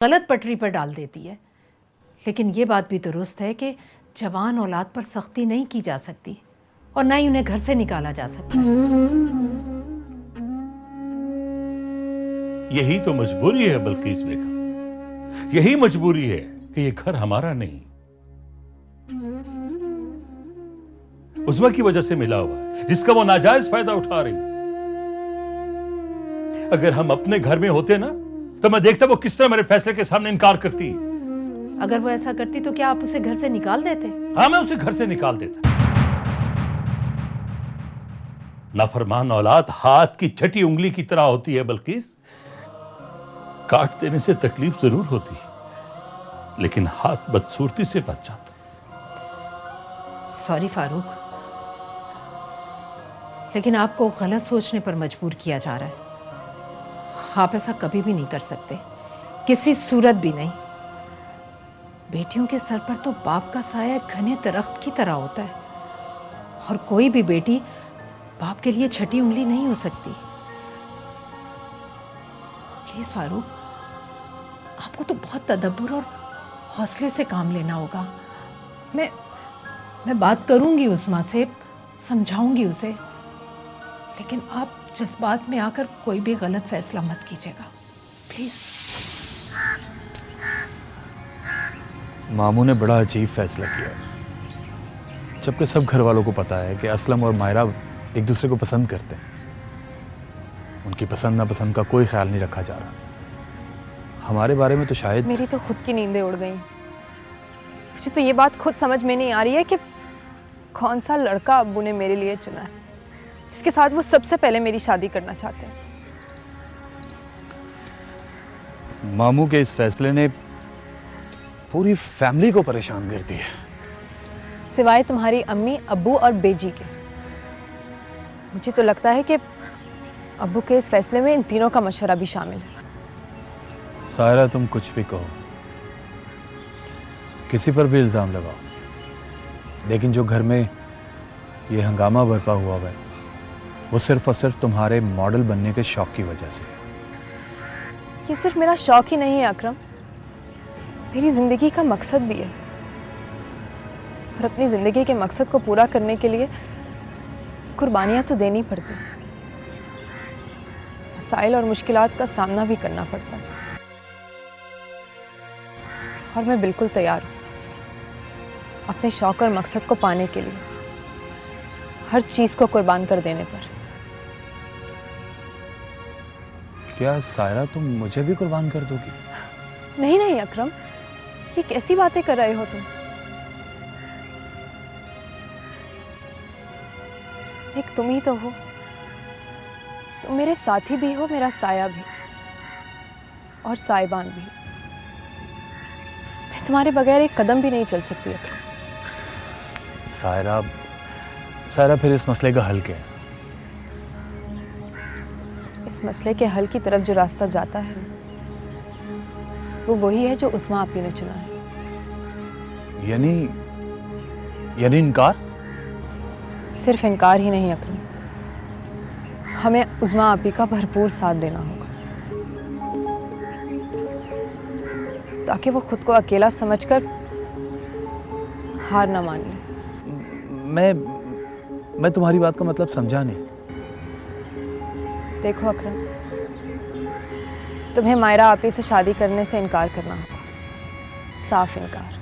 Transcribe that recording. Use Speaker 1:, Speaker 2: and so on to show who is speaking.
Speaker 1: गलत पटरी पर डाल देती है। लेकिन ये बात भी दुरुस्त है कि जवान औलाद पर सख्ती नहीं की जा सकती और ना ही उन्हें घर से निकाला जा सकता है।
Speaker 2: यही तो मजबूरी है बल्किस बेगम, यही मजबूरी है कि ये घर हमारा नहीं, उस्मा की वजह से मिला हुआ है, जिसका वो नाजायज फायदा उठा रही। अगर हम अपने घर में होते ना तो मैं देखता वो किस तरह मेरे फैसले के सामने इनकार करती।
Speaker 1: अगर वो ऐसा करती तो क्या आप उसे घर से निकाल देते?
Speaker 2: हाँ, मैं उसे घर से निकाल देता। नाफरमान औलाद हाथ की छठी उंगली की तरह होती है बल्किस, काट देने से तकलीफ जरूर होती है लेकिन हाथ बदसूरती से बच जाता।
Speaker 1: सॉरी फारूक, लेकिन आपको गलत सोचने पर मजबूर किया जा रहा है। आप ऐसा कभी भी नहीं कर सकते, किसी सूरत भी नहीं। बेटियों के सर पर तो बाप का साया घने दरख्त की तरह होता है और कोई भी बेटी बाप के लिए छठी उंगली नहीं हो सकती। प्लीज फारूक, आपको तो बहुत तदब्बुर और हौसले से काम लेना होगा। मैं बात करूंगी उस्मा से, समझाऊंगी उसे, लेकिन आप जज्बात में आकर कोई भी गलत फैसला मत कीजिएगा प्लीज।
Speaker 3: मामू ने बड़ा अजीब फैसला किया, जबकि सब घर वालों को पता है कि असलम और मायरा एक दूसरे को पसंद करते हैं। उनकी पसंद नापसंद का कोई ख्याल नहीं रखा जा रहा। हमारे बारे में तो शायद
Speaker 4: मेरी तो खुद की नींदें उड़ गई। मुझे तो ये बात खुद समझ में नहीं आ रही है कि कौन सा लड़का अब्बू ने मेरे लिए चुना है, जिसके साथ वो सबसे पहले मेरी शादी करना चाहते हैं।
Speaker 3: मामू के इस फैसले ने पूरी फैमिली को परेशान कर दिया,
Speaker 4: सिवाय तुम्हारी अम्मी, अब्बू और बेजी के। मुझे तो लगता है कि अब्बू के इस फैसले में इन तीनों का मशवरा भी शामिल है।
Speaker 3: सायरा, तुम कुछ भी कहो, किसी पर भी इल्ज़ाम लगाओ, लेकिन जो घर में ये हंगामा बरपा हुआ है वो सिर्फ और सिर्फ तुम्हारे मॉडल बनने के शौक की वजह से।
Speaker 4: ये सिर्फ मेरा शौक ही नहीं है अकरम, मेरी जिंदगी का मकसद भी है। और अपनी जिंदगी के मकसद को पूरा करने के लिए कुर्बानियां तो देनी पड़ती, मसाइल और मुश्किलात का सामना भी करना पड़ता है। और मैं बिल्कुल तैयार हूँ अपने शौक और मकसद को पाने के लिए, हर चीज को कुर्बान कर देने पर।
Speaker 3: क्या सायरा, तुम मुझे भी कुर्बान कर दोगी?
Speaker 4: नहीं नहीं अकरम, ये कैसी बातें कर रहे हो तुम? एक तुम ही तो हो, तुम मेरे साथी भी हो, मेरा साया भी और साइबान भी। मैं तुम्हारे बगैर एक कदम भी नहीं चल सकती अकरम।
Speaker 3: सायरा, फिर इस मसले का हल क्या है?
Speaker 4: इस मसले के हल की तरफ जो रास्ता जाता है वो वही है जो उस्मा आपी ने चुना है।
Speaker 3: यानी इनकार? सिर्फ
Speaker 4: इनकार ही नहीं अकरम, हमें उस्मा आपी का भरपूर साथ देना होगा ताकि वो खुद को अकेला समझकर हार ना मान ले।
Speaker 3: मैं तुम्हारी बात का मतलब समझा नहीं।
Speaker 4: देखो अकरम, तुम्हें मायरा आपी से शादी करने से इनकार करना होगा, साफ इनकार।